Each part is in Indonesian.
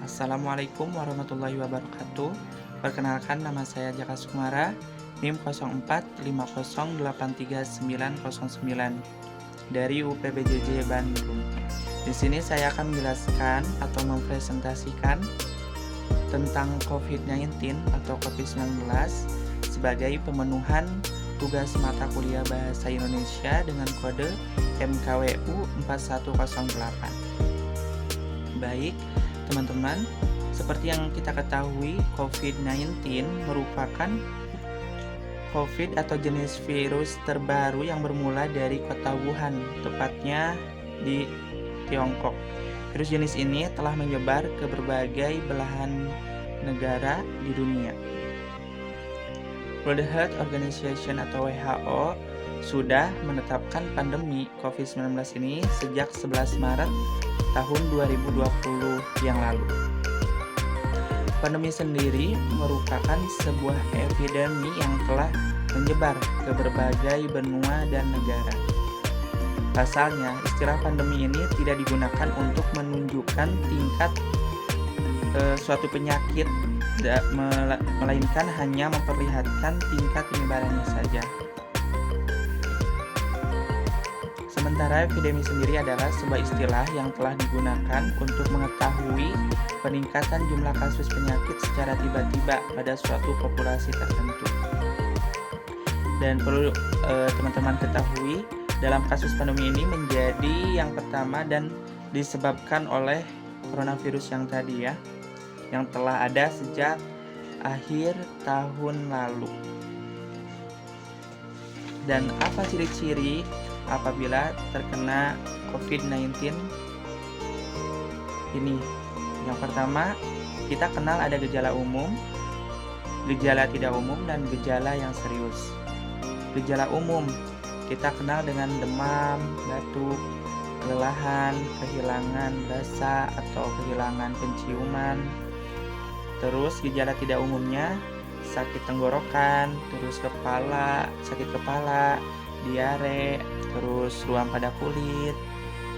Assalamualaikum warahmatullahi wabarakatuh. Perkenalkan, nama saya Jaka Sukmara, NIM 0450839909 dari UPBJJ Bandung. Di sini saya akan menjelaskan atau mempresentasikan tentang COVID-19 atau COVID-19 sebagai pemenuhan tugas mata kuliah Bahasa Indonesia dengan kode MKWU 4108. Baik, teman-teman, seperti yang kita ketahui, COVID-19 merupakan COVID atau jenis virus terbaru yang bermula dari kota Wuhan, tepatnya di Tiongkok. Virus jenis ini telah menyebar ke berbagai belahan negara di dunia. World Health Organization atau WHO sudah menetapkan pandemi COVID-19 ini sejak 11 Maret tahun 2020 yang lalu. Pandemi sendiri merupakan sebuah epidemi yang telah menyebar ke berbagai benua dan negara. Pasalnya, istilah pandemi ini tidak digunakan untuk menunjukkan tingkat suatu penyakit, melainkan hanya memperlihatkan tingkat penyebarannya saja. Sementara epidemi sendiri adalah sebuah istilah yang telah digunakan untuk mengetahui peningkatan jumlah kasus penyakit secara tiba-tiba pada suatu populasi tertentu. Dan perlu teman-teman ketahui, dalam kasus pandemi ini menjadi yang pertama dan disebabkan oleh coronavirus yang tadi ya, yang telah ada sejak akhir tahun lalu. Dan apa ciri-ciri apabila terkena COVID-19 ini? Yang pertama, kita kenal ada gejala umum, gejala tidak umum, dan gejala yang serius. Gejala umum kita kenal dengan demam, batuk, kelelahan, kehilangan rasa atau kehilangan penciuman. Terus gejala tidak umumnya sakit tenggorokan, terus sakit kepala, diare, terus ruam pada kulit,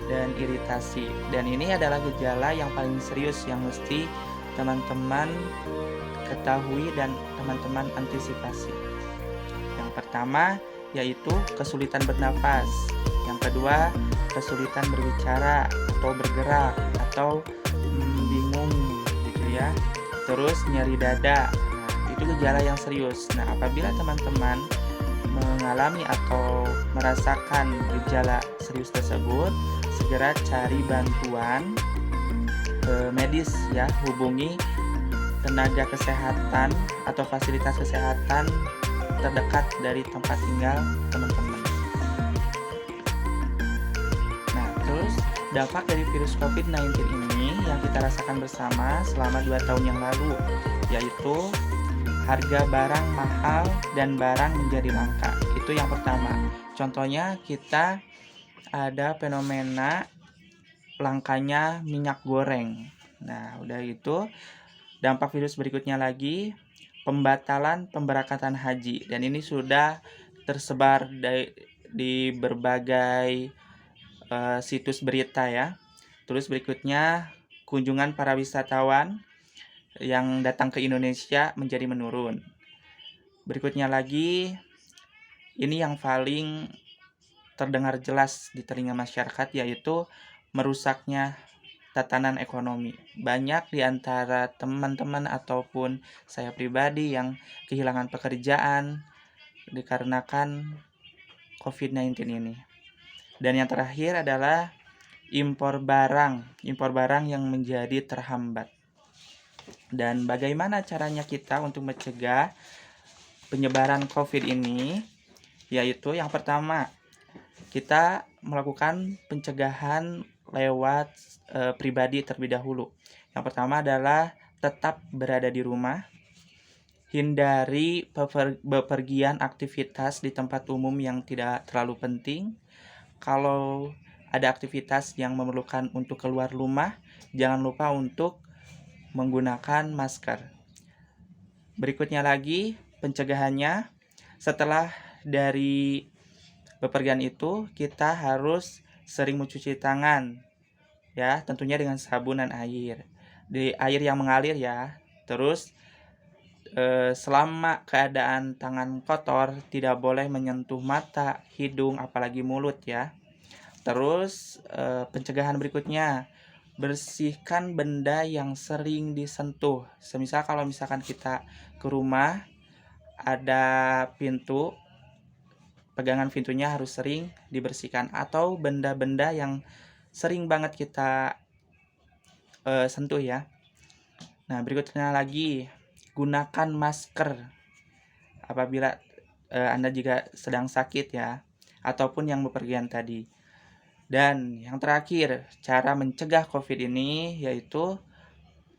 dan iritasi. Dan ini adalah gejala yang paling serius yang mesti teman-teman ketahui dan teman-teman antisipasi. Yang pertama yaitu kesulitan bernafas. Yang kedua, kesulitan berbicara atau bergerak atau bingung gitu ya. Terus nyeri dada. Nah, itu gejala yang serius. Nah, apabila teman-teman mengalami atau merasakan gejala serius tersebut, segera cari bantuan medis ya, hubungi tenaga kesehatan atau fasilitas kesehatan terdekat dari tempat tinggal teman-teman. Nah, terus dampak dari virus COVID-19 ini yang kita rasakan bersama selama 2 tahun yang lalu, yaitu harga barang mahal dan barang menjadi langka. Itu yang pertama. Contohnya kita ada fenomena langkanya minyak goreng. Nah, udah itu dampak virus berikutnya lagi pembatalan pemberangkatan haji, dan ini sudah tersebar di berbagai situs berita ya. Terus berikutnya kunjungan para wisatawan yang datang ke Indonesia menjadi menurun. Berikutnya lagi, ini yang paling terdengar jelas di telinga masyarakat, yaitu merusaknya tatanan ekonomi. Banyak di antara teman-teman ataupun saya pribadi yang kehilangan pekerjaan dikarenakan COVID-19 ini. Dan yang terakhir adalah impor barang yang menjadi terhambat. Dan bagaimana caranya kita untuk mencegah penyebaran COVID ini? Yaitu yang pertama, kita melakukan pencegahan lewat pribadi terlebih dahulu. Yang pertama adalah tetap berada di rumah, hindari bepergian aktivitas di tempat umum yang tidak terlalu penting. Kalau ada aktivitas yang memerlukan untuk keluar rumah, jangan lupa untuk menggunakan masker. Berikutnya lagi pencegahannya, setelah dari bepergian itu kita harus sering mencuci tangan ya, tentunya dengan sabun dan air. di air yang mengalir ya. Terus selama keadaan tangan kotor tidak boleh menyentuh mata, hidung, apalagi mulut ya. Terus pencegahan berikutnya, bersihkan benda yang sering disentuh. Semisal kalau misalkan kita ke rumah ada pintu, pegangan pintunya harus sering dibersihkan, atau benda-benda yang sering banget kita sentuh ya. Nah, berikutnya lagi, gunakan masker apabila Anda juga sedang sakit ya, ataupun yang bepergian tadi. Dan yang terakhir, cara mencegah COVID ini yaitu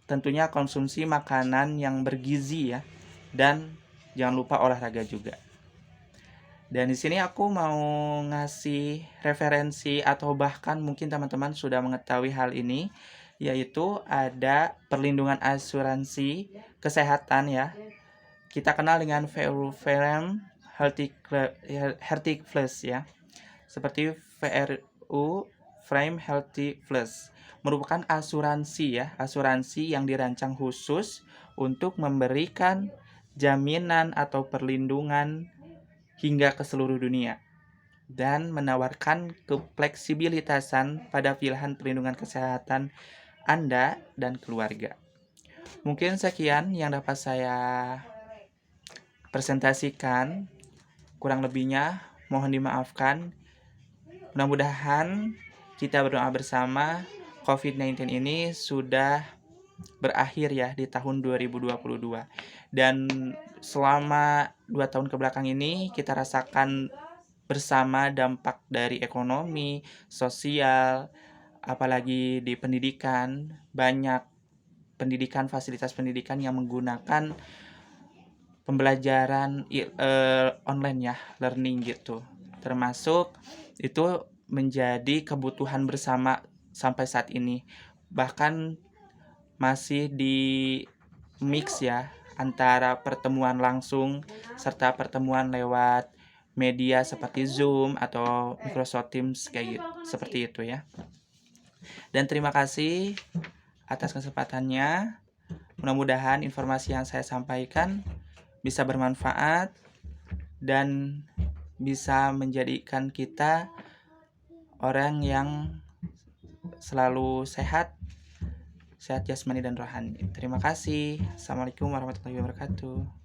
tentunya konsumsi makanan yang bergizi ya, dan jangan lupa olahraga juga. Dan di sini aku mau ngasih referensi atau bahkan mungkin teman-teman sudah mengetahui hal ini, yaitu ada perlindungan asuransi kesehatan ya. Kita kenal dengan VRU Healthy Plus ya. Seperti VRU Frame Healthy Plus merupakan asuransi ya, asuransi yang dirancang khusus untuk memberikan jaminan atau perlindungan hingga ke seluruh dunia dan menawarkan kefleksibilitasan pada pilihan perlindungan kesehatan Anda dan keluarga. Mungkin sekian yang dapat saya presentasikan, kurang lebihnya mohon dimaafkan. Mudah-mudahan kita berdoa bersama COVID-19 ini sudah berakhir ya di tahun 2022. Dan selama 2 tahun ke belakang ini kita rasakan bersama dampak dari ekonomi, sosial, apalagi di pendidikan. Banyak pendidikan, fasilitas pendidikan yang menggunakan pembelajaran online ya, learning gitu. Termasuk itu menjadi kebutuhan bersama sampai saat ini. Bahkan masih di mix ya antara pertemuan langsung serta pertemuan lewat media seperti Zoom atau Microsoft Teams kayak gitu, seperti itu ya. Dan terima kasih atas kesempatannya. Mudah-mudahan informasi yang saya sampaikan bisa bermanfaat dan bisa menjadikan kita orang yang selalu sehat jasmani dan rohani. Terima kasih. Assalamualaikum warahmatullahi wabarakatuh.